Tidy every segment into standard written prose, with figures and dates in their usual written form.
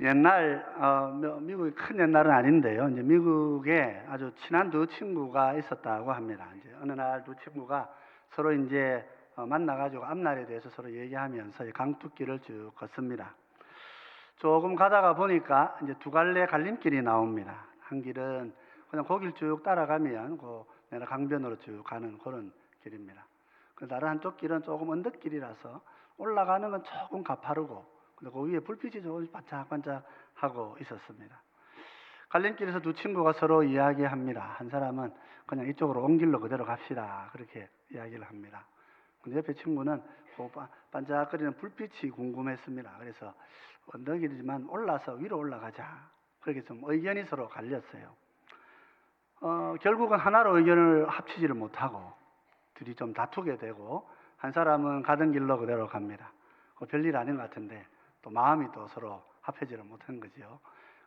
옛날 미국이 큰 옛날은 아닌데요. 이제 미국에 아주 친한 두 친구가 있었다고 합니다. 이제 어느 날 두 친구가 서로 이제 만나가지고 앞날에 대해서 서로 얘기하면서 강둑길을 쭉 걷습니다. 조금 가다가 보니까 이제 두 갈래 갈림길이 나옵니다. 한 길은 그냥 그 길 쭉 따라가면 그 내가 강변으로 쭉 가는 그런 길입니다. 그 다른 한쪽 길은 조금 언덕길이라서 올라가는 건 조금 가파르고, 근데 그 위에 불빛이 조금 반짝반짝하고 있었습니다. 갈림길에서 두 친구가 서로 이야기합니다. 한 사람은 그냥 이쪽으로 온 길로 그대로 갑시다, 그렇게 이야기를 합니다. 근데 옆에 친구는 그 반짝거리는 불빛이 궁금했습니다. 그래서 언덕이지만 올라서 위로 올라가자, 그렇게 좀 의견이 서로 갈렸어요. 결국은 하나로 의견을 합치지를 못하고 둘이 좀 다투게 되고, 한 사람은 가던 길로 그대로 갑니다. 별일 아닌 것 같은데 또 마음이 또 서로 합해지를 못한 거죠.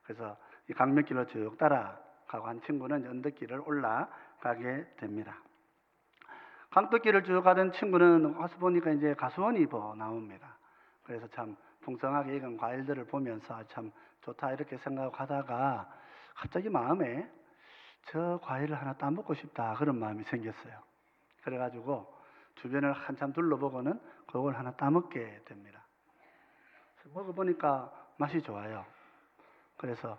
그래서 이 강변길로 쭉 따라가고 한 친구는 언덕길을 올라가게 됩니다. 강둑길을 쭉 가던 친구는 와서 보니까 이제 가수원이 나옵니다. 그래서 참 풍성하게 익은 과일들을 보면서 참 좋다 이렇게 생각하고 가다가 갑자기 마음에 저 과일을 하나 따먹고 싶다, 그런 마음이 생겼어요. 그래가지고 주변을 한참 둘러보고는 그걸 하나 따먹게 됩니다. 먹어보니까 맛이 좋아요. 그래서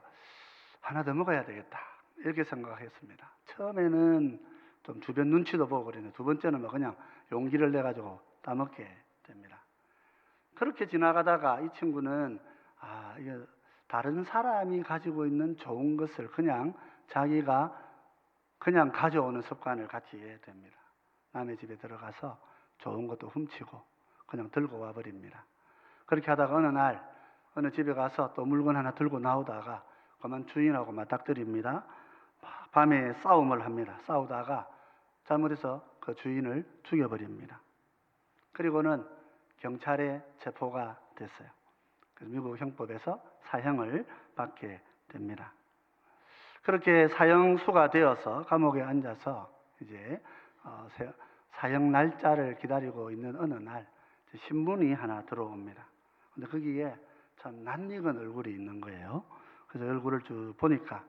하나 더 먹어야 되겠다, 이렇게 생각했습니다. 처음에는 좀 주변 눈치도 보고 그랬는데 두 번째는 그냥 용기를 내가지고 따먹게 됩니다. 그렇게 지나가다가 이 친구는 이게 다른 사람이 가지고 있는 좋은 것을 그냥 자기가 그냥 가져오는 습관을 갖게 됩니다. 남의 집에 들어가서 좋은 것도 훔치고 그냥 들고 와 버립니다. 그렇게 하다가 어느 날 어느 집에 가서 또 물건 하나 들고 나오다가 그만 주인하고 맞닥뜨립니다. 밤에 싸움을 합니다. 싸우다가 잘못해서 그 주인을 죽여버립니다. 그리고는 경찰에 체포가 됐어요. 그래서 미국 형법에서 사형을 받게 됩니다. 그렇게 사형수가 되어서 감옥에 앉아서 이제 사형 날짜를 기다리고 있는 어느 날 신문이 하나 들어옵니다. 근데 거기에 참 낯익은 얼굴이 있는 거예요. 그래서 얼굴을 쭉 보니까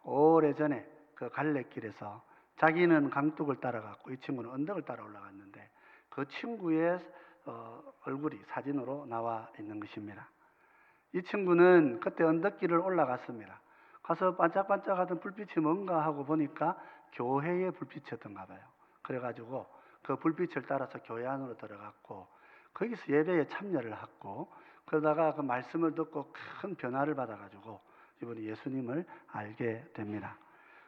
오래전에 그 갈래길에서 자기는 강둑을 따라갔고 이 친구는 언덕을 따라 올라갔는데 그 친구의 얼굴이 사진으로 나와 있는 것입니다. 이 친구는 그때 언덕길을 올라갔습니다. 가서 반짝반짝하던 불빛이 뭔가 하고 보니까 교회의 불빛이었던가 봐요. 그래가지고 그 불빛을 따라서 교회 안으로 들어갔고 거기서 예배에 참여를 했고, 그러다가 그 말씀을 듣고 큰 변화를 받아가지고 이분이 예수님을 알게 됩니다.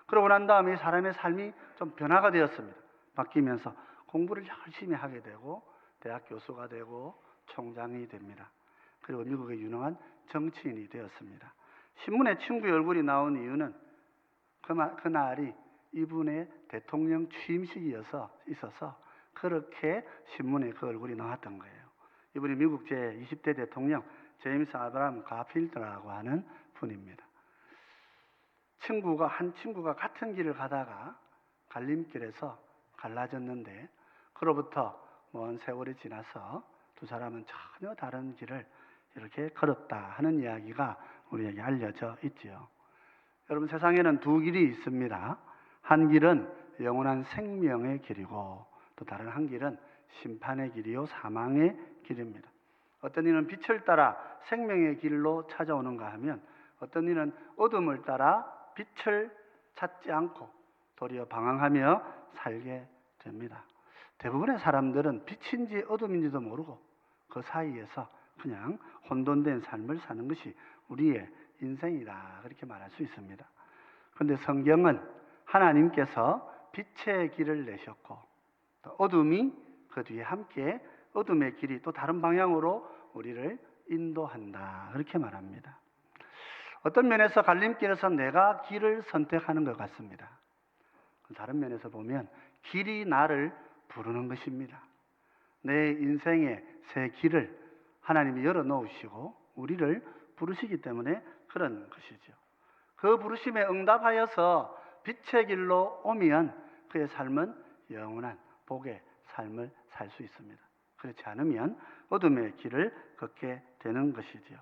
그러고 난 다음에 사람의 삶이 좀 변화가 되었습니다. 바뀌면서 공부를 열심히 하게 되고 대학 교수가 되고 총장이 됩니다. 그리고 미국의 유능한 정치인이 되었습니다. 신문에 친구의 얼굴이 나온 이유는 그날이 이분의 대통령 취임식이어서 있어서 그렇게 신문에 그 얼굴이 나왔던 거예요. 이분이 미국 제20대 대통령 제임스 아브라함 가필드라고 하는 분입니다. 한 친구가 같은 길을 가다가 갈림길에서 갈라졌는데 그로부터 먼 세월이 지나서 두 사람은 전혀 다른 길을 이렇게 걸었다 하는 이야기가 우리에게 알려져 있지요. 여러분, 세상에는 두 길이 있습니다. 한 길은 영원한 생명의 길이고 또 다른 한 길은 심판의 길이요 사망의 길입니다. 어떤 이는 빛을 따라 생명의 길로 찾아오는가 하면 어떤 이는 어둠을 따라 빛을 찾지 않고 도리어 방황하며 살게 됩니다. 대부분의 사람들은 빛인지 어둠인지도 모르고 그 사이에서 그냥 혼돈된 삶을 사는 것이 우리의 인생이다, 그렇게 말할 수 있습니다. 그런데 성경은 하나님께서 빛의 길을 내셨고 또 어둠이 그 뒤에 함께 어둠의 길이 또 다른 방향으로 우리를 인도한다, 그렇게 말합니다. 어떤 면에서 갈림길에서 내가 길을 선택하는 것 같습니다. 다른 면에서 보면 길이 나를 부르는 것입니다. 내 인생의 새 길을 하나님이 열어놓으시고 우리를 부르시기 때문에 그런 것이죠. 그 부르심에 응답하여서 빛의 길로 오면 그의 삶은 영원한 복의 삶을 살 수 있습니다. 그렇지 않으면 어둠의 길을 걷게 되는 것이죠.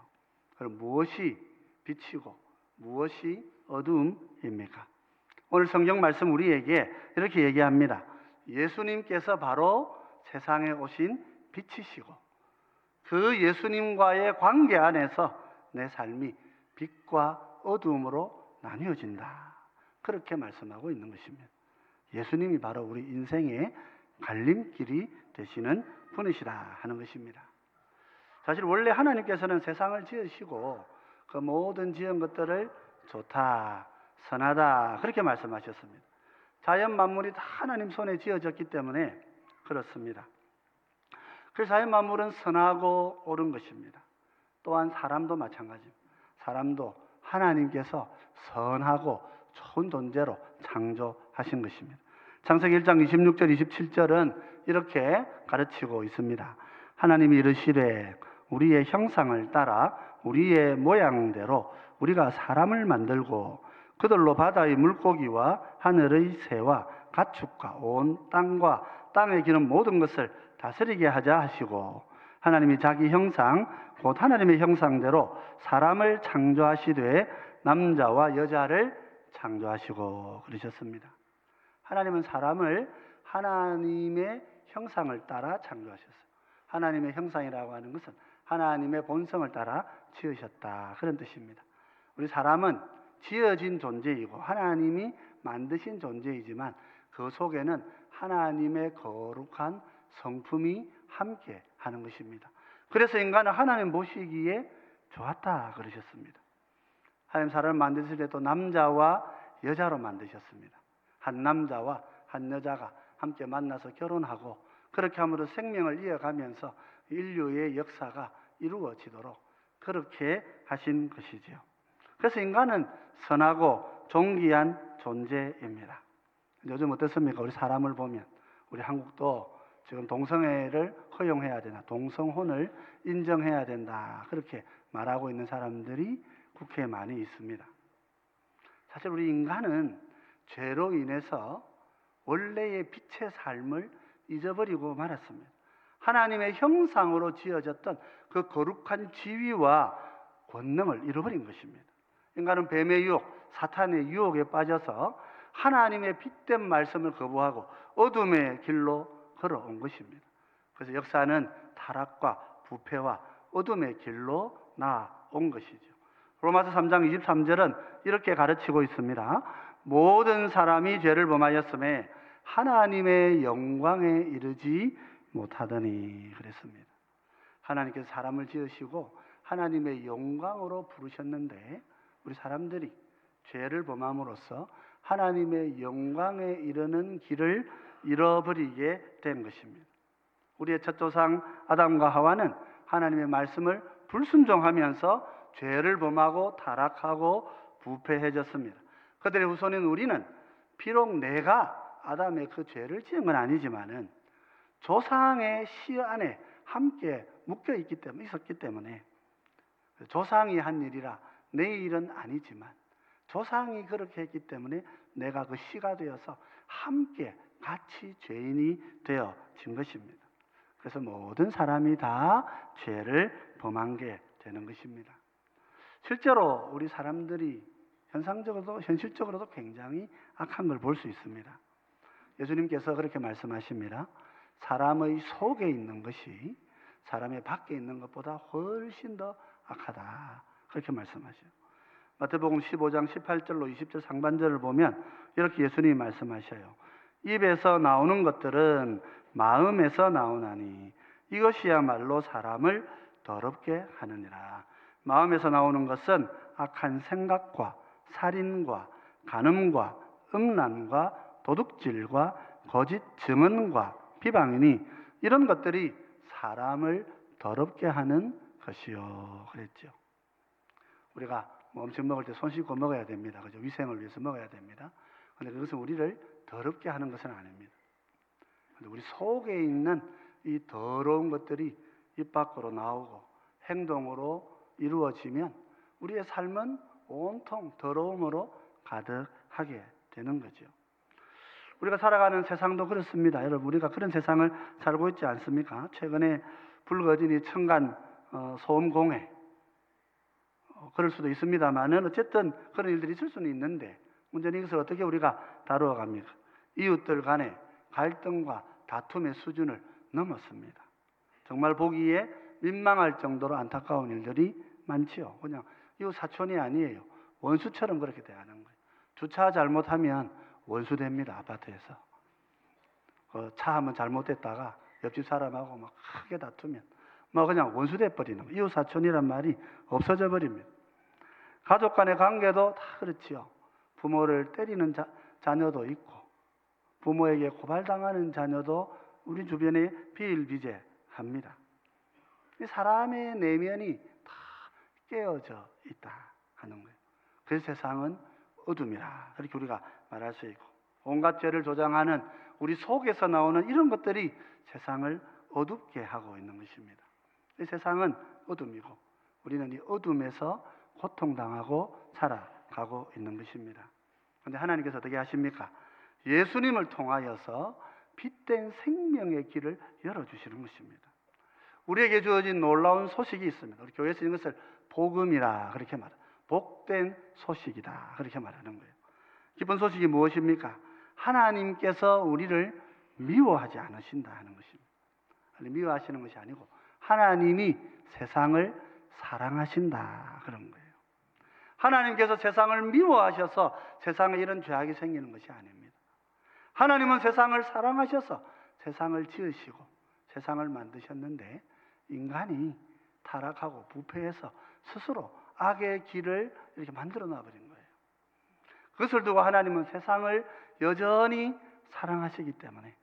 그럼 무엇이 빛이고 무엇이 어두움입니까? 오늘 성경 말씀 우리에게 이렇게 얘기합니다. 예수님께서 바로 세상에 오신 빛이시고 그 예수님과의 관계 안에서 내 삶이 빛과 어두움으로 나뉘어진다. 그렇게 말씀하고 있는 것입니다. 예수님이 바로 우리 인생의 갈림길이 되시는 분이시다 하는 것입니다. 사실 원래 하나님께서는 세상을 지으시고 그 모든 지은 것들을 좋다, 선하다 그렇게 말씀하셨습니다. 자연 만물이 다 하나님 손에 지어졌기 때문에 그렇습니다. 그 자연 만물은 선하고 옳은 것입니다. 또한 사람도 마찬가지입니다. 사람도 하나님께서 선하고 좋은 존재로 창조하신 것입니다. 창세기 1장 26절 27절은 이렇게 가르치고 있습니다. 하나님이 이르시되 우리의 형상을 따라 우리의 모양대로 우리가 사람을 만들고 그들로 바다의 물고기와 하늘의 새와 가축과 온 땅과 땅에 기는 모든 것을 다스리게 하자 하시고 하나님이 자기 형상 곧 하나님의 형상대로 사람을 창조하시되 남자와 여자를 창조하시고 그러셨습니다. 하나님은 사람을 하나님의 형상을 따라 창조하셨어요. 하나님의 형상이라고 하는 것은 하나님의 본성을 따라 지으셨다 그런 뜻입니다. 우리 사람은 지어진 존재이고 하나님이 만드신 존재이지만 그 속에는 하나님의 거룩한 성품이 함께 하는 것입니다. 그래서 인간은 하나님 보시기에 좋았다 그러셨습니다. 하나님 사람을 만드실 때 또 남자와 여자로 만드셨습니다. 한 남자와 한 여자가 함께 만나서 결혼하고 그렇게 함으로 생명을 이어가면서 인류의 역사가 이루어지도록 그렇게 하신 것이지요. 그래서 인간은 선하고 존귀한 존재입니다. 요즘 어떻습니까? 우리 사람을 보면 우리 한국도 지금 동성애를 허용해야 되나 동성혼을 인정해야 된다 그렇게 말하고 있는 사람들이 국회에 많이 있습니다. 사실 우리 인간은 죄로 인해서 원래의 빛의 삶을 잊어버리고 말았습니다. 하나님의 형상으로 지어졌던 그 거룩한 지위와 권능을 잃어버린 것입니다. 인간은 뱀의 유혹, 사탄의 유혹에 빠져서 하나님의 빛된 말씀을 거부하고 어둠의 길로 걸어온 것입니다. 그래서 역사는 타락과 부패와 어둠의 길로 나아온 것이죠. 로마서 3장 23절은 이렇게 가르치고 있습니다. 모든 사람이 죄를 범하였음에 하나님의 영광에 이르지 못하더니 그랬습니다. 하나님께서 사람을 지으시고 하나님의 영광으로 부르셨는데 우리 사람들이 죄를 범함으로써 하나님의 영광에 이르는 길을 잃어버리게 된 것입니다. 우리의 첫 조상 아담과 하와는 하나님의 말씀을 불순종하면서 죄를 범하고 타락하고 부패해졌습니다. 그들의 후손인 우리는 비록 내가 아담의 그 죄를 지은 건 아니지만은 조상의 씨 안에 함께 묶여 있었기 때문에 조상이 한 일이라 내 일은 아니지만 조상이 그렇게 했기 때문에 내가 그 씨가 되어서 함께 같이 죄인이 되어진 것입니다. 그래서 모든 사람이 다 죄를 범한 게 되는 것입니다. 실제로 우리 사람들이 현실적으로도 굉장히 악한 걸 볼 수 있습니다. 예수님께서 그렇게 말씀하십니다. 사람의 속에 있는 것이 사람의 밖에 있는 것보다 훨씬 더 악하다. 그렇게 말씀하셔요. 마태복음 15장 18절로 20절 상반절을 보면 이렇게 예수님이 말씀하셔요. 입에서 나오는 것들은 마음에서 나오나니 이것이야말로 사람을 더럽게 하느니라. 마음에서 나오는 것은 악한 생각과 살인과 간음과 음란과 도둑질과 거짓 증언과 비방이니 이런 것들이 사람을 더럽게 하는 것이요 그랬죠. 우리가 음식 먹을 때 손 씻고 먹어야 됩니다. 그죠? 위생을 위해서 먹어야 됩니다. 그런데 그것은 우리를 더럽게 하는 것은 아닙니다. 그런데 우리 속에 있는 이 더러운 것들이 입 밖으로 나오고 행동으로 이루어지면 우리의 삶은 온통 더러움으로 가득하게 되는 거죠. 우리가 살아가는 세상도 그렇습니다. 여러분, 우리가 그런 세상을 살고 있지 않습니까? 최근에 불거진 이 층간 소음 공해, 그럴 수도 있습니다만은 어쨌든 그런 일들이 있을 수는 있는데 문제는 이것을 어떻게 우리가 다루어 갑니까? 이웃들 간의 갈등과 다툼의 수준을 넘었습니다. 정말 보기에 민망할 정도로 안타까운 일들이 많지요. 그냥 이웃 사촌이 아니에요. 원수처럼 그렇게 대하는 거예요. 주차 잘못하면 원수 됩니다. 아파트에서. 차 한번 잘못됐다가 옆집 사람하고 막 크게 다투면 뭐 그냥 원수 돼버리는 거예요. 이웃 사촌이란 말이 없어져 버립니다. 가족 간의 관계도 다 그렇지요. 부모를 때리는 자녀도 있고 부모에게 고발당하는 자녀도 우리 주변에 비일비재합니다. 사람의 내면이 다 깨어져 있다 하는 거예요. 그래서 세상은 어둠이라 그렇게 우리가 말할 수 있고 온갖 죄를 조장하는 우리 속에서 나오는 이런 것들이 세상을 어둡게 하고 있는 것입니다. 이 세상은 어둠이고 우리는 이 어둠에서 고통당하고 살아가고 있는 것입니다. 그런데 하나님께서 어떻게 하십니까? 예수님을 통하여서 빛된 생명의 길을 열어주시는 것입니다. 우리에게 주어진 놀라운 소식이 있습니다. 우리 교회에서 이것을 복음이라 그렇게 말합니다. 복된 소식이다 그렇게 말하는 거예요. 기쁜 소식이 무엇입니까? 하나님께서 우리를 미워하지 않으신다 하는 것입니다. 미워하시는 것이 아니고 하나님이 세상을 사랑하신다 그런 거예요. 하나님께서 세상을 미워하셔서 세상에 이런 죄악이 생기는 것이 아닙니다. 하나님은 세상을 사랑하셔서 세상을 지으시고 세상을 만드셨는데 인간이 타락하고 부패해서 스스로 악의 길을 이렇게 만들어 놔버린 거예요. 그것을 두고 하나님은 세상을 여전히 사랑하시기 때문에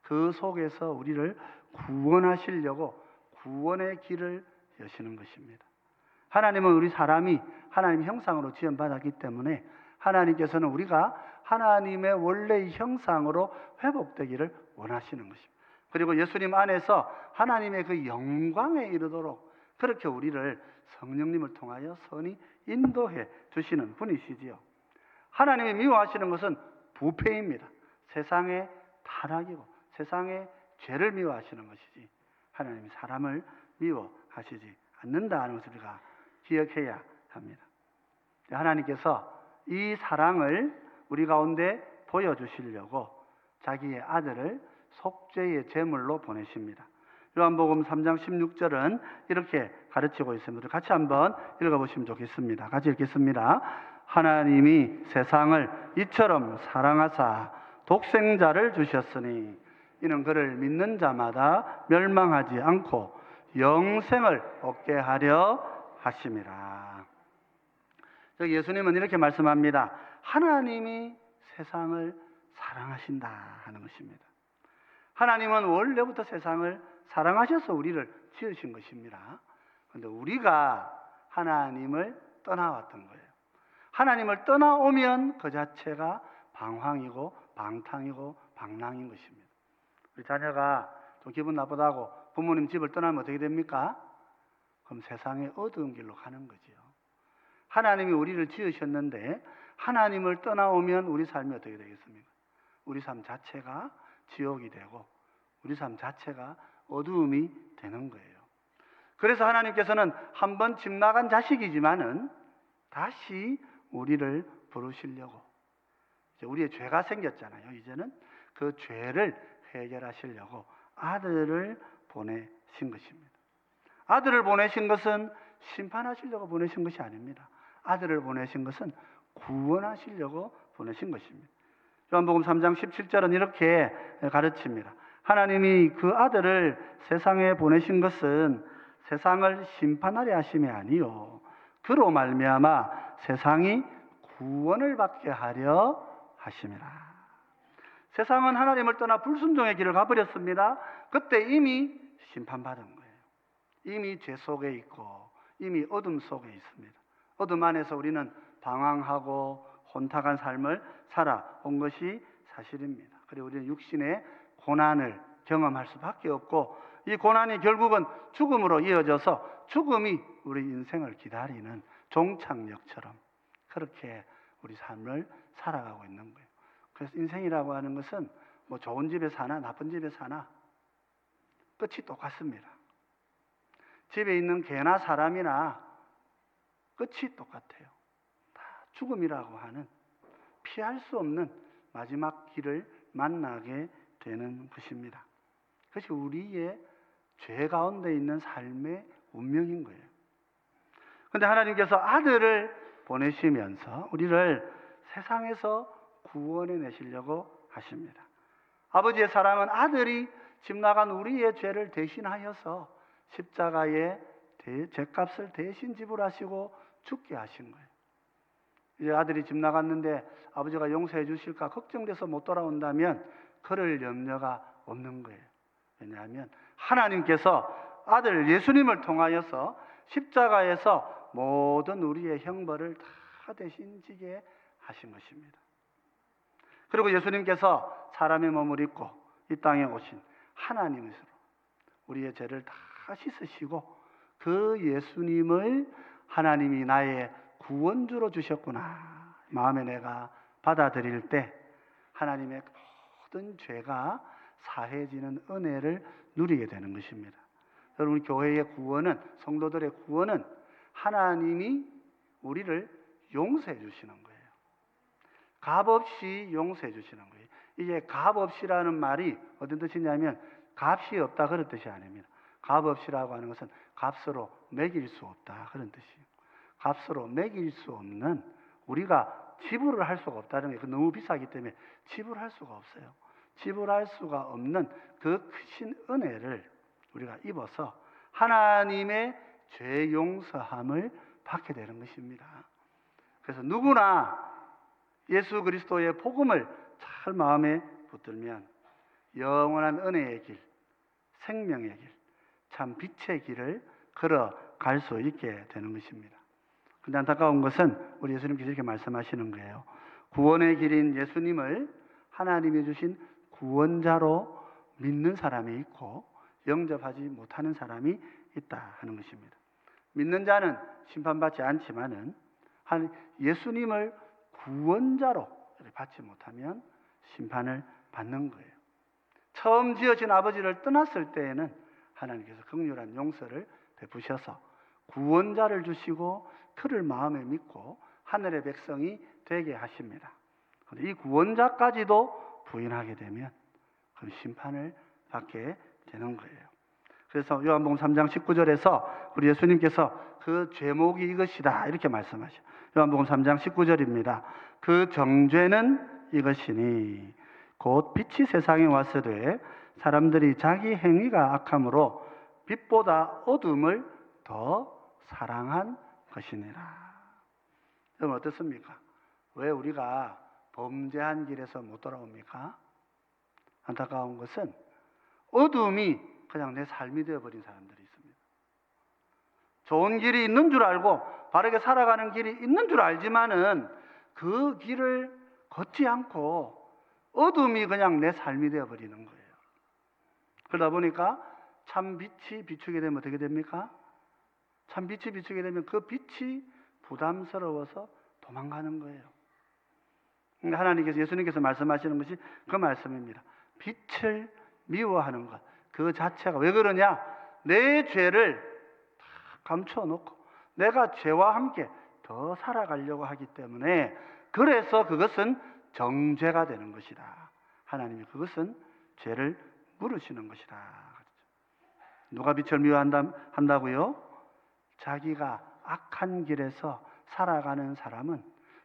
그 속에서 우리를 구원하시려고 구원의 길을 여시는 것입니다. 하나님은 우리 사람이 하나님 형상으로 지음받았기 때문에 하나님께서는 우리가 하나님의 원래의 형상으로 회복되기를 원하시는 것입니다. 그리고 예수님 안에서 하나님의 그 영광에 이르도록 그렇게 우리를 성령님을 통하여 선히 인도해 주시는 분이시지요. 하나님이 미워하시는 것은 부패입니다. 세상의 타락이고 세상의 죄를 미워하시는 것이지 하나님이 사람을 미워하시지 않는다는 것을 우리가 기억해야 합니다. 하나님께서 이 사랑을 우리 가운데 보여주시려고 자기의 아들을 속죄의 제물로 보내십니다. 요한복음 3장 16절은 이렇게 가르치고 있습니다. 같이 한번 읽어보시면 좋겠습니다. 같이 읽겠습니다. 하나님이 세상을 이처럼 사랑하사 독생자를 주셨으니 이는 그를 믿는 자마다 멸망하지 않고 영생을 얻게 하려 하심이라. 예수님은 이렇게 말씀합니다. 하나님이 세상을 사랑하신다 하는 것입니다. 하나님은 원래부터 세상을 사랑하셔서 우리를 지으신 것입니다. 그런데 우리가 하나님을 떠나왔던 거예요. 하나님을 떠나오면 그 자체가 방황이고 방탕이고 방랑인 것입니다. 우리 자녀가 좀 기분 나쁘다고 부모님 집을 떠나면 어떻게 됩니까? 그럼 세상의 어두운 길로 가는 거지요. 하나님이 우리를 지으셨는데 하나님을 떠나오면 우리 삶이 어떻게 되겠습니까? 우리 삶 자체가 지옥이 되고 우리 삶 자체가 어두움이 되는 거예요. 그래서 하나님께서는 한번 집 나간 자식이지만은 다시 우리를 부르시려고 이제 우리의 죄가 생겼잖아요. 이제는 그 죄를 해결하시려고 아들을 보내신 것입니다. 아들을 보내신 것은 심판하시려고 보내신 것이 아닙니다. 아들을 보내신 것은 구원하시려고 보내신 것입니다. 요한복음 3장 17절은 이렇게 가르칩니다. 하나님이 그 아들을 세상에 보내신 것은 세상을 심판하려 하심이 아니요 그로 말미암아 세상이 구원을 받게 하려 하심이라. 세상은 하나님을 떠나 불순종의 길을 가버렸습니다. 그때 이미 심판받은 거예요. 이미 죄 속에 있고 이미 어둠 속에 있습니다. 어둠 안에서 우리는 방황하고 혼탁한 삶을 살아온 것이 사실입니다. 그리고 우리는 육신의 고난을 경험할 수밖에 없고 이 고난이 결국은 죽음으로 이어져서 죽음이 우리 인생을 기다리는 종착역처럼 그렇게 우리 삶을 살아가고 있는 거예요. 그래서 인생이라고 하는 것은 뭐 좋은 집에 사나 나쁜 집에 사나 끝이 똑같습니다. 집에 있는 개나 사람이나 끝이 똑같아요. 다 죽음이라고 하는 피할 수 없는 마지막 길을 만나게 되는 것입니다. 그것이 우리의 죄 가운데 있는 삶의 운명인 거예요. 그런데 하나님께서 아들을 보내시면서 우리를 세상에서 구원해 내시려고 하십니다. 아버지의 사랑은 아들이 집 나간 우리의 죄를 대신하여서 십자가에 죄값을 대신 지불하시고 죽게 하신 거예요. 이제 아들이 집 나갔는데 아버지가 용서해 주실까 걱정돼서 못 돌아온다면 그럴 염려가 없는 거예요. 왜냐하면 하나님께서 아들 예수님을 통하여서 십자가에서 모든 우리의 형벌을 다 대신 지게 하신 것입니다. 그리고 예수님께서 사람의 몸을 입고 이 땅에 오신 하나님으로 우리의 죄를 다 씻으시고 그 예수님을 하나님이 나의 구원주로 주셨구나 마음에 내가 받아들일 때 하나님의 모든 죄가 사해지는 은혜를 누리게 되는 것입니다. 여러분, 교회의 구원은, 성도들의 구원은 하나님이 우리를 용서해 주시는 거예요. 값없이 용서해 주시는 거예요. 이게 값없이라는 말이 어떤 뜻이냐면 값이 없다 그런 뜻이 아닙니다. 값없이라고 하는 것은 값으로 매길 수 없다 그런 뜻이에요. 값으로 매길 수 없는, 우리가 지불을 할 수가 없다는 게 너무 비싸기 때문에 지불할 수가 없어요. 지불할 수가 없는 그 크신 은혜를 우리가 입어서 하나님의 죄 용서함을 받게 되는 것입니다. 그래서 누구나 예수 그리스도의 복음을 잘 마음에 붙들면 영원한 은혜의 길, 생명의 길, 참 빛의 길을 걸어갈 수 있게 되는 것입니다. 그런데 안타까운 것은 우리 예수님께서 이렇게 말씀하시는 거예요. 구원의 길인 예수님을 하나님이 주신 구원자로 믿는 사람이 있고 영접하지 못하는 사람이 있다 하는 것입니다. 믿는 자는 심판받지 않지만은 예수님을 구원자로 받지 못하면 심판을 받는 거예요. 처음 지어진 아버지를 떠났을 때에는 하나님께서 긍휼한 용서를 베푸셔서 구원자를 주시고 그를 마음에 믿고 하늘의 백성이 되게 하십니다. 그런데 이 구원자까지도 부인하게 되면 그럼 심판을 받게 되는 거예요. 그래서 요한복음 3장 19절에서 우리 예수님께서 그 죄목이 이것이다 이렇게 말씀하셔요. 요한복음 3장 19절입니다. 그 정죄는 이것이니 곧 빛이 세상에 왔으되 사람들이 자기 행위가 악함으로 빛보다 어둠을 더 사랑한 것이니라. 여러분 어떻습니까? 왜 우리가 범죄한 길에서 못 돌아옵니까? 안타까운 것은 어둠이 그냥 내 삶이 되어버린 사람들이 있습니다. 좋은 길이 있는 줄 알고 바르게 살아가는 길이 있는 줄 알지만은 그 길을 걷지 않고 어둠이 그냥 내 삶이 되어버리는 거예요. 그러다 보니까 참 빛이 비추게 되면 어떻게 됩니까? 참 빛이 비추게 되면 그 빛이 부담스러워서 도망가는 거예요. 하나님께서, 예수님께서 말씀하시는 것이 그 말씀입니다. 빛을 미워하는 것, 그 자체가 왜 그러냐? 내 죄를 다 감춰놓고 내가 죄와 함께 더 살아가려고 하기 때문에, 그래서 그것은 정죄가 되는 것이다. 하나님이 그것은 죄를 물으시는 것이다. 누가 빛을 미워한다고요? 자기가 악한 길에서 살아가는 사람은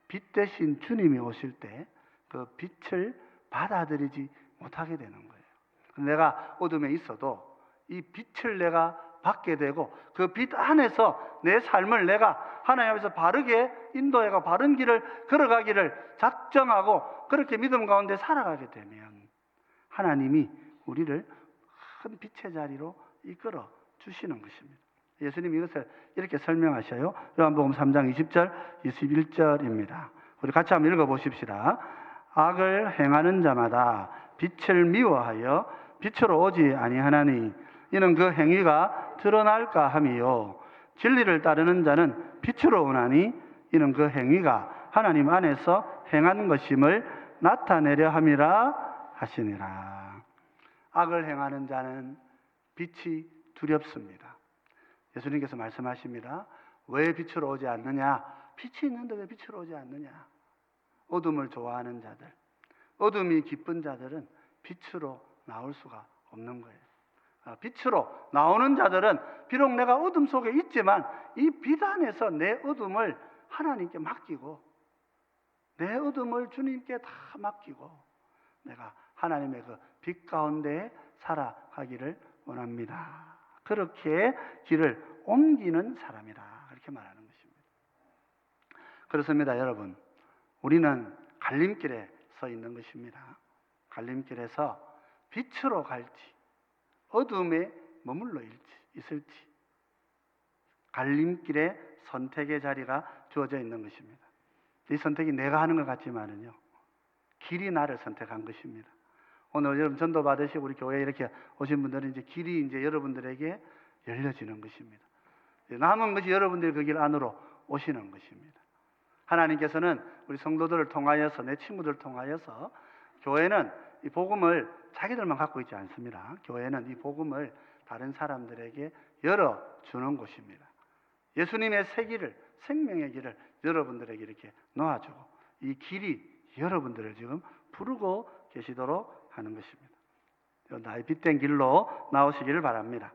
빛 대신 주님이 오실 때 그 빛을 받아들이지 못하게 되는 거예요. 내가 어둠에 있어도 이 빛을 내가 받게 되고 그 빛 안에서 내 삶을 내가 하나님 앞에서 바르게 인도해가 바른 길을 걸어가기를 작정하고 그렇게 믿음 가운데 살아가게 되면 하나님이 우리를 큰 빛의 자리로 이끌어 주시는 것입니다. 예수님이 이것을 이렇게 설명하셔요. 요한복음 3장 20절 21절입니다. 우리 같이 한번 읽어보십시다. 악을 행하는 자마다 빛을 미워하여 빛으로 오지 아니하나니 이는 그 행위가 드러날까 함이요 진리를 따르는 자는 빛으로 오나니 이는 그 행위가 하나님 안에서 행한 것임을 나타내려 함이라 하시니라. 악을 행하는 자는 빛이 두렵습니다. 예수님께서 말씀하십니다. 왜 빛으로 오지 않느냐? 빛이 있는데 왜 빛으로 오지 않느냐? 어둠을 좋아하는 자들, 어둠이 기쁜 자들은 빛으로 나올 수가 없는 거예요. 빛으로 나오는 자들은 비록 내가 어둠 속에 있지만 이 빛 안에서 내 어둠을 하나님께 맡기고 내 어둠을 주님께 다 맡기고 내가 하나님의 그 빛 가운데 살아가기를 원합니다. 그렇게 길을 옮기는 사람이다. 이렇게 말하는 것입니다. 그렇습니다, 여러분. 우리는 갈림길에 서 있는 것입니다. 갈림길에서 빛으로 갈지 어둠에 머물러 있을지 갈림길에 선택의 자리가 주어져 있는 것입니다. 이 선택이 내가 하는 것 같지만은요, 길이 나를 선택한 것입니다. 오늘 여러분 전도 받으시고 우리 교회에 이렇게 오신 분들은 이제 길이 이제 여러분들에게 열려지는 것입니다. 남은 것이 여러분들이 그 길 안으로 오시는 것입니다. 하나님께서는 우리 성도들을 통하여서, 내 친구들을 통하여서 교회는 이 복음을 자기들만 갖고 있지 않습니다. 교회는 이 복음을 다른 사람들에게 열어주는 곳입니다. 예수님의 새 길을, 생명의 길을 여러분들에게 이렇게 놓아주고 이 길이 여러분들을 지금 부르고 계시도록 하는 것입니다. 나의 빛된 길로 나오시기를 바랍니다.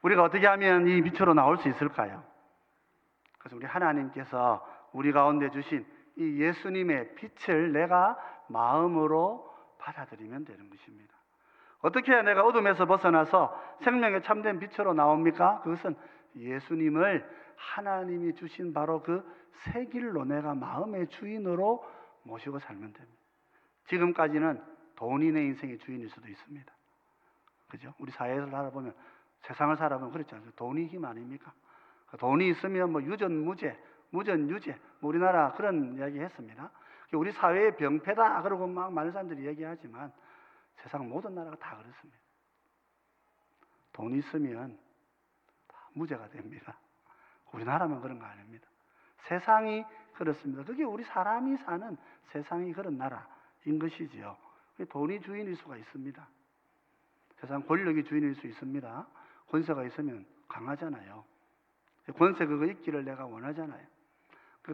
우리가 어떻게 하면 이 빛으로 나올 수 있을까요? 그래서 우리 하나님께서 우리 가운데 주신 이 예수님의 빛을 내가 마음으로 받아들이면 되는 것입니다. 어떻게 해야 내가 어둠에서 벗어나서 생명의 참된 빛으로 나옵니까? 그것은 예수님을 하나님이 주신 바로 그 새 길로 내가 마음의 주인으로 모시고 살면 됩니다. 지금까지는 돈이 내 인생의 주인일 수도 있습니다. 그죠? 우리 사회에서 살아보면, 세상을 살아보면 그렇지 않습니까? 돈이 힘 아닙니까? 돈이 있으면 뭐 유전무죄, 무전유죄, 우리나라 그런 이야기 했습니다. 우리 사회의 병폐다 그러고 막 많은 사람들이 얘기하지만 세상 모든 나라가 다 그렇습니다. 돈 있으면 다 무죄가 됩니다. 우리나라만 그런 거 아닙니다. 세상이 그렇습니다. 그게 우리 사람이 사는 세상이 그런 나라인 것이지요. 돈이 주인일 수가 있습니다. 세상 권력이 주인일 수 있습니다. 권세가 있으면 강하잖아요. 권세 그거 있기를 내가 원하잖아요.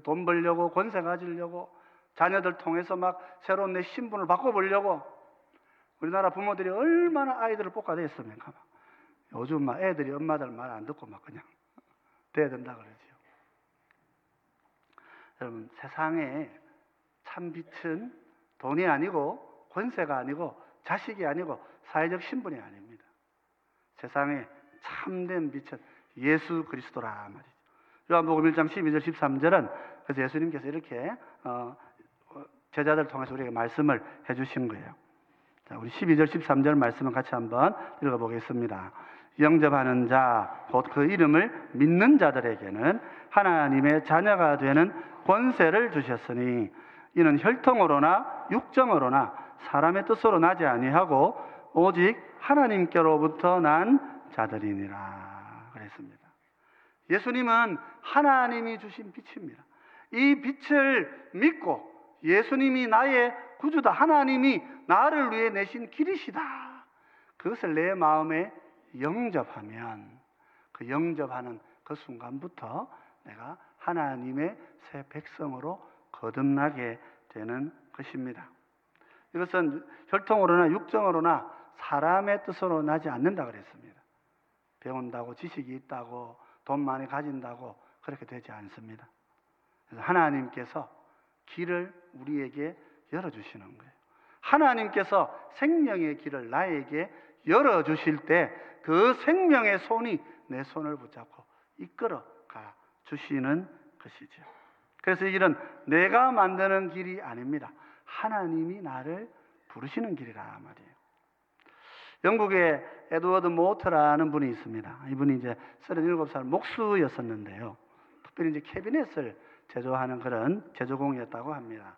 돈 벌려고, 권세 가지려고, 자녀들 통해서 막 새로운 내 신분을 바꿔보려고 우리나라 부모들이 얼마나 아이들을 볶아댔습니까? 요즘 막 애들이 엄마들 말 안 듣고 막 그냥 돼야 된다 그러지요. 여러분, 세상에 참 빛은 돈이 아니고 권세가 아니고 자식이 아니고 사회적 신분이 아닙니다. 세상에 참된 빛은 예수 그리스도라 말이죠. 요한복음 1장 12절 13절은 그래서 예수님께서 이렇게 제자들 통해서 우리에게 말씀을 해주신 거예요. 자, 우리 12절 13절 말씀을 같이 한번 읽어보겠습니다. 영접하는 자, 곧 그 이름을 믿는 자들에게는 하나님의 자녀가 되는 권세를 주셨으니 이는 혈통으로나 육정으로나 사람의 뜻으로 나지 아니하고 오직 하나님께로부터 난 자들이니라 그랬습니다. 예수님은 하나님이 주신 빛입니다. 이 빛을 믿고 예수님이 나의 구주다, 하나님이 나를 위해 내신 길이시다, 그것을 내 마음에 영접하면 그 영접하는 그 순간부터 내가 하나님의 새 백성으로 거듭나게 되는 것입니다. 이것은 혈통으로나 육정으로나 사람의 뜻으로 나지 않는다 그랬습니다. 배운다고, 지식이 있다고, 돈 많이 가진다고 그렇게 되지 않습니다. 그래서 하나님께서 길을 우리에게 열어주시는 거예요. 하나님께서 생명의 길을 나에게 열어주실 때 그 생명의 손이 내 손을 붙잡고 이끌어가 주시는 것이죠. 그래서 이 길은 내가 만드는 길이 아닙니다. 하나님이 나를 부르시는 길이라 말이에요. 영국의 에드워드 모터라는 분이 있습니다. 이분이 이제 37살 목수였었는데요. 특별히 이제 캐비넷을 제조하는 그런 제조공이었다고 합니다.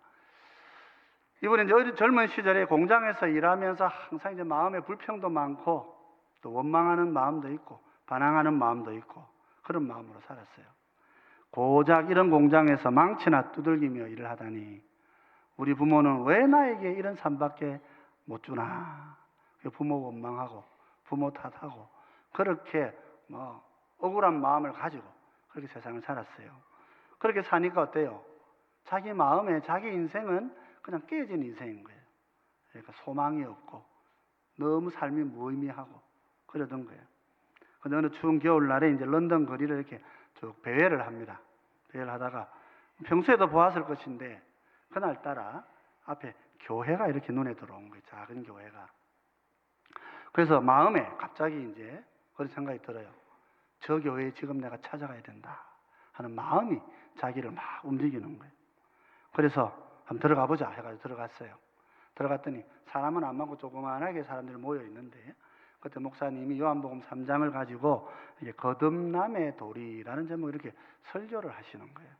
이분이 이제 젊은 시절에 공장에서 일하면서 항상 이제 마음에 불평도 많고 또 원망하는 마음도 있고 반항하는 마음도 있고 그런 마음으로 살았어요. 고작 이런 공장에서 망치나 두들기며 일을 하다니 우리 부모는 왜 나에게 이런 삶밖에 못 주나, 부모 원망하고 부모 탓하고 그렇게 억울한 마음을 가지고 그렇게 세상을 살았어요. 그렇게 사니까 어때요? 자기 마음에 자기 인생은 그냥 깨진 인생인 거예요. 그러니까 소망이 없고 너무 삶이 무의미하고 그러던 거예요. 근데 어느 추운 겨울날에 이제 런던 거리를 이렇게 쭉 배회를 합니다. 배회를 하다가 평소에도 보았을 것인데 그날따라 앞에 교회가 이렇게 눈에 들어온 거예요. 작은 교회가. 그래서 마음에 갑자기 이제 그런 생각이 들어요. 저 교회에 지금 내가 찾아가야 된다 하는 마음이 자기를 막 움직이는 거예요. 그래서 한번 들어가 보자 해가지고 들어갔어요. 들어갔더니 사람은 안 많고 조그만하게 사람들이 모여 있는데 그때 목사님이 요한복음 3장을 가지고 이게 거듭남의 도리라는 제목 이렇게 설교를 하시는 거예요.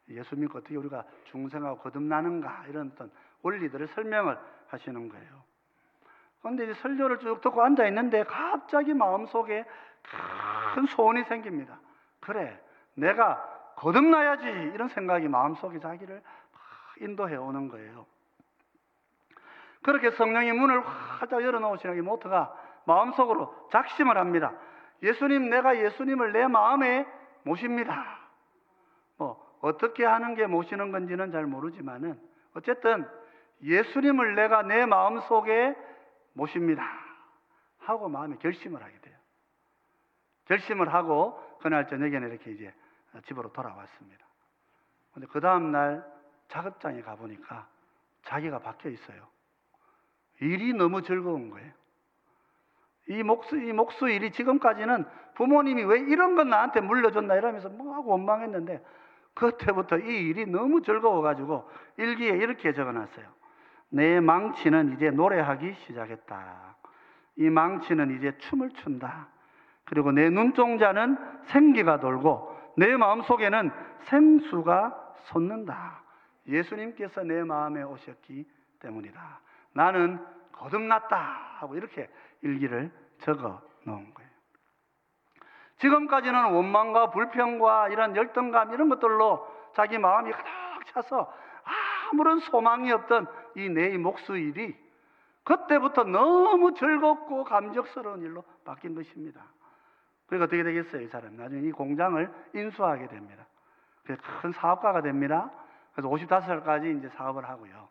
예수 믿고 어떻게 우리가 중생하고 거듭나는가 이런 어떤 원리들을 설명을 하시는 거예요. 그런데 이제 설교를 쭉 듣고 앉아 있는데 갑자기 마음속에 큰 소원이 생깁니다. 그래, 내가 거듭나야지 이런 생각이 마음속에 자기를 막 인도해 오는 거예요. 그렇게 성령이 문을 활짝 열어놓으시는 게 모터가 마음속으로 작심을 합니다. 예수님, 내가 예수님을 내 마음에 모십니다. 어떻게 하는 게 모시는 건지는 잘 모르지만은 어쨌든 예수님을 내가 내 마음속에 모십니다 하고 마음에 결심을 하게 돼요. 결심을 하고 그날 저녁에는 이렇게 이제 집으로 돌아왔습니다. 근데 그 다음날 작업장에 가보니까 자기가 박혀 있어요. 일이 너무 즐거운 거예요. 이 목수 일이 지금까지는 부모님이 왜 이런 건 나한테 물려줬나 이러면서 뭐하고 원망했는데 그때부터 이 일이 너무 즐거워가지고 일기에 이렇게 적어놨어요. 내 망치는 이제 노래하기 시작했다. 이 망치는 이제 춤을 춘다. 그리고 내 눈동자는 생기가 돌고 내 마음속에는 생수가 솟는다. 예수님께서 내 마음에 오셨기 때문이다. 나는 거듭났다 하고 이렇게 일기를 적어 놓은 거예요. 지금까지는 원망과 불평과 이런 열등감 이런 것들로 자기 마음이 가득 차서 아무런 소망이 없던 이 내 목수일이 그때부터 너무 즐겁고 감격스러운 일로 바뀐 것입니다. 그러니까 어떻게 되겠어요? 이 사람이 나중에 이 공장을 인수하게 됩니다. 그래서 큰 사업가가 됩니다. 그래서 55살까지 이제 사업을 하고요.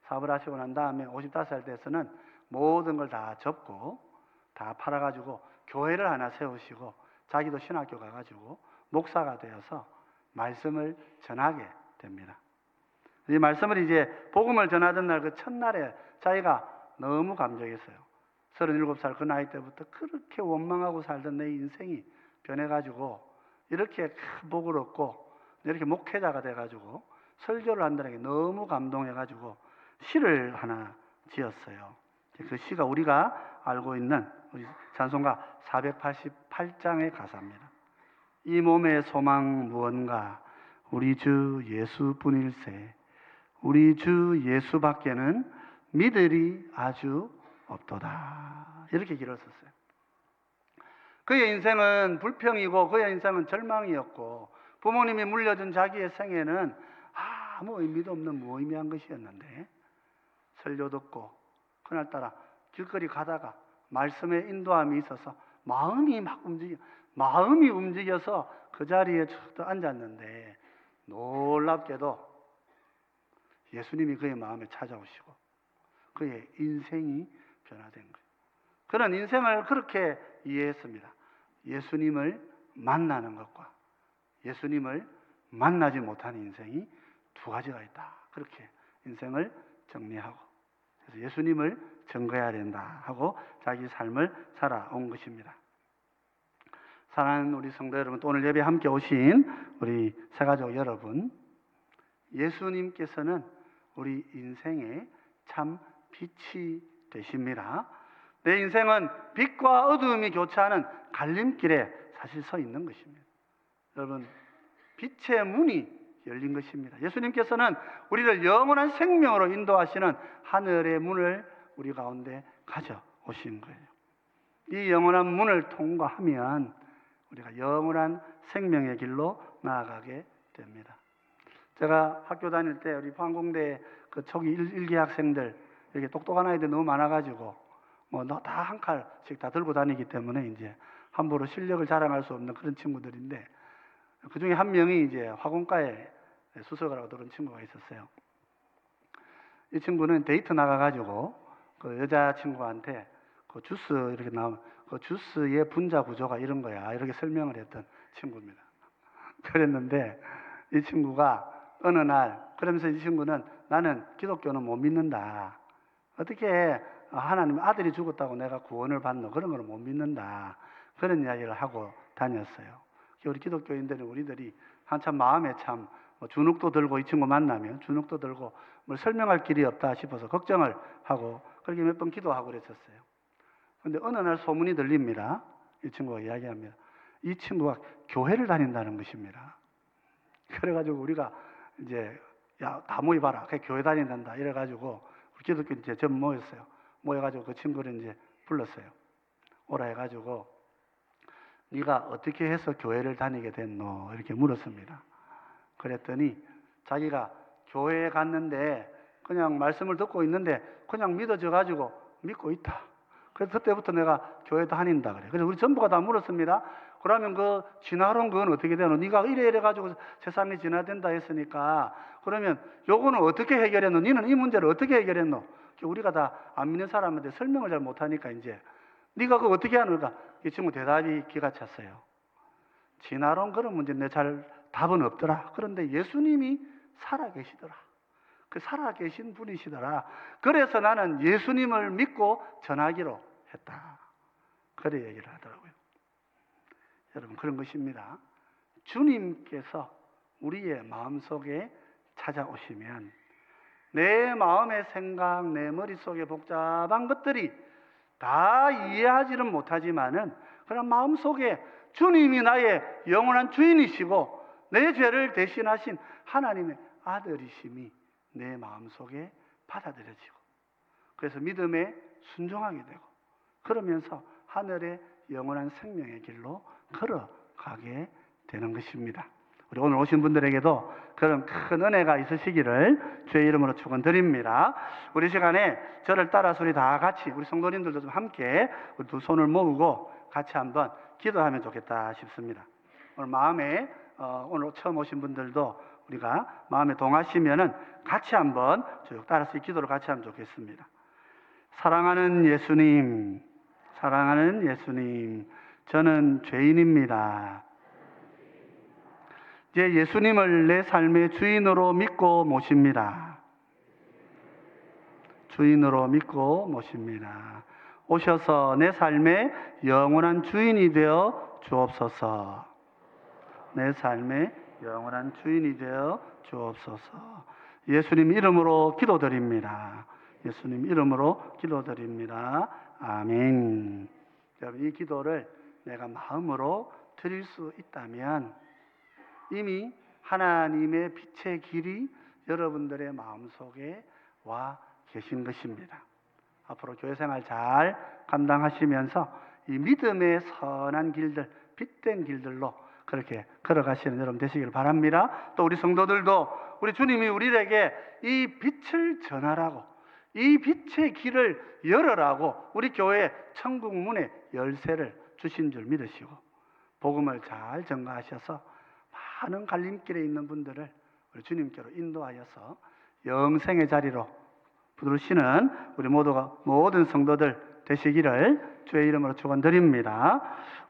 사업을 하시고 난 다음에 55살 돼서는 모든 걸 다 접고 다 팔아가지고 교회를 하나 세우시고 자기도 신학교 가가지고 목사가 되어서 말씀을 전하게 됩니다. 이 말씀을 이제 복음을 전하던 날 그 첫날에 자기가 너무 감격했어요. 37살 그 나이 때부터 그렇게 원망하고 살던 내 인생이 변해가지고 이렇게 큰 복을 얻고 이렇게 목회자가 돼가지고 설교를 한다는 게 너무 감동해가지고 시를 하나 지었어요. 그 시가 우리가 알고 있는 우리 찬송가 488장의 가사입니다. 이 몸의 소망 무언가 우리 주 예수뿐일세 우리 주 예수밖에는 믿으리 아주 없도다. 이렇게 길을 썼어요. 그의 인생은 불평이고 그의 인생은 절망이었고 부모님이 물려준 자기의 생애는 아무 의미도 없는 무의미한 것이었는데 설교 듣고 그날따라 길거리 가다가 말씀의 인도함이 있어서 마음이 움직여서 그 자리에 쭉 앉았는데 놀랍게도 예수님이 그의 마음에 찾아오시고 그의 인생이 변화된 거예요. 그런 인생을 그렇게 이해했습니다. 예수님을 만나는 것과 예수님을 만나지 못하는 인생이 두 가지가 있다. 그렇게 인생을 정리하고 그래서 예수님을 증거해야 된다 하고 자기 삶을 살아온 것입니다. 사랑하는 우리 성도 여러분, 또 오늘 예배 함께 오신 우리 새가족 여러분, 예수님께서는 우리 인생의 참 빛이 되십니다. 내 인생은 빛과 어두움이 교차하는 갈림길에 사실 서 있는 것입니다. 여러분, 빛의 문이 열린 것입니다. 예수님께서는 우리를 영원한 생명으로 인도하시는 하늘의 문을 우리 가운데 가져오신 거예요. 이 영원한 문을 통과하면 우리가 영원한 생명의 길로 나아가게 됩니다. 제가 학교 다닐 때 우리 포항공대 그 초기 일기 학생들 이렇게 똑똑한 아이들 너무 많아가지고 다 한 칼씩 다 들고 다니기 때문에 이제 함부로 실력을 자랑할 수 없는 그런 친구들인데 그 중에 한 명이 이제 화공과에 수석을 하고 들어온 친구가 있었어요. 이 친구는 데이트 나가가지고 그 여자친구한테 그 주스 이렇게 나오면 그 주스의 분자 구조가 이런 거야 이렇게 설명을 했던 친구입니다. 그랬는데 이 친구가 어느 날 그러면서 이 친구는 나는 기독교는 못 믿는다. 어떻게 하나님 아들이 죽었다고 내가 구원을 받노? 그런 걸 못 믿는다. 그런 이야기를 하고 다녔어요. 우리 기독교인들은 우리들이 한참 마음에 참 주눅도 들고 이 친구 만나면 주눅도 들고 뭘 설명할 길이 없다 싶어서 걱정을 하고 그렇게 몇 번 기도하고 그랬었어요. 그런데 어느 날 소문이 들립니다. 이 친구가 이야기합니다. 이 친구가 교회를 다닌다는 것입니다. 그래가지고 우리가 이제 야, 다 모여봐라. 교회 다닌단다. 이래가지고 우리 기독교 이제 전 모였어요. 모여가지고 그 친구를 이제 불렀어요. 오라 해가지고 네가 어떻게 해서 교회를 다니게 됐노? 이렇게 물었습니다. 그랬더니 자기가 교회에 갔는데 그냥 말씀을 듣고 있는데 그냥 믿어져가지고 믿고 있다. 그래서 그때부터 내가 교회 다닌다 그래. 그래서 우리 전부가 다 물었습니다. 그러면 그 진화론 그건 어떻게 되노? 네가 이래 가지고 세상이 진화된다 했으니까 그러면 요거는 어떻게 해결했노? 너는 이 문제를 어떻게 해결했노? 우리가 다 안 믿는 사람한테 설명을 잘 못하니까 이제 네가 그거 어떻게 하는가? 이 친구 대답이 기가 찼어요. 진화론 그런 문제 내 잘 답은 없더라. 그런데 예수님이 살아계시더라. 그 살아계신 분이시더라. 그래서 나는 예수님을 믿고 전하기로 했다. 그래 얘기를 하더라고요. 여러분 그런 것입니다. 주님께서 우리의 마음속에 찾아오시면 내 마음의 생각, 내 머릿속에 복잡한 것들이 다 이해하지는 못하지만은 그런 마음속에 주님이 나의 영원한 주인이시고 내 죄를 대신하신 하나님의 아들이심이 내 마음속에 받아들여지고 그래서 믿음에 순종하게 되고 그러면서 하늘의 영원한 생명의 길로 걸어가게 되는 것입니다. 우리 오늘 오신 분들에게도 그런 큰 은혜가 있으시기를 주의 이름으로 축원드립니다. 우리 시간에 저를 따라서 우리 다 같이 우리 성도님들도 좀 함께 우리 두 손을 모으고 같이 한번 기도하면 좋겠다 싶습니다. 오늘 마음에 오늘 처음 오신 분들도 우리가 마음에 동하시면은 같이 한번 쭉 따라서 이 기도를 같이 하면 좋겠습니다. 사랑하는 예수님, 사랑하는 예수님, 저는 죄인입니다. 이제 예수님을 내 삶의 주인으로 믿고 모십니다. 주인으로 믿고 모십니다. 오셔서 내 삶의 영원한 주인이 되어 주옵소서. 내 삶의 영원한 주인이 되어 주옵소서. 예수님 이름으로 기도드립니다. 예수님 이름으로 기도드립니다. 아멘. 여러분 이 기도를 내가 마음으로 드릴 수 있다면 이미 하나님의 빛의 길이 여러분들의 마음속에 와 계신 것입니다. 앞으로 교회생활 잘 감당하시면서 이 믿음의 선한 길들, 빛된 길들로 그렇게 걸어가시는 여러분 되시길 바랍니다. 또 우리 성도들도 우리 주님이 우리에게 이 빛을 전하라고 이 빛의 길을 열어라고 우리 교회 천국 문의 열쇠를 주신 줄 믿으시고 복음을 잘 전가하셔서 많은 갈림길에 있는 분들을 우리 주님께로 인도하여서 영생의 자리로 부르시는 우리 모두가 모든 성도들 되시기를 주의 이름으로 축원드립니다.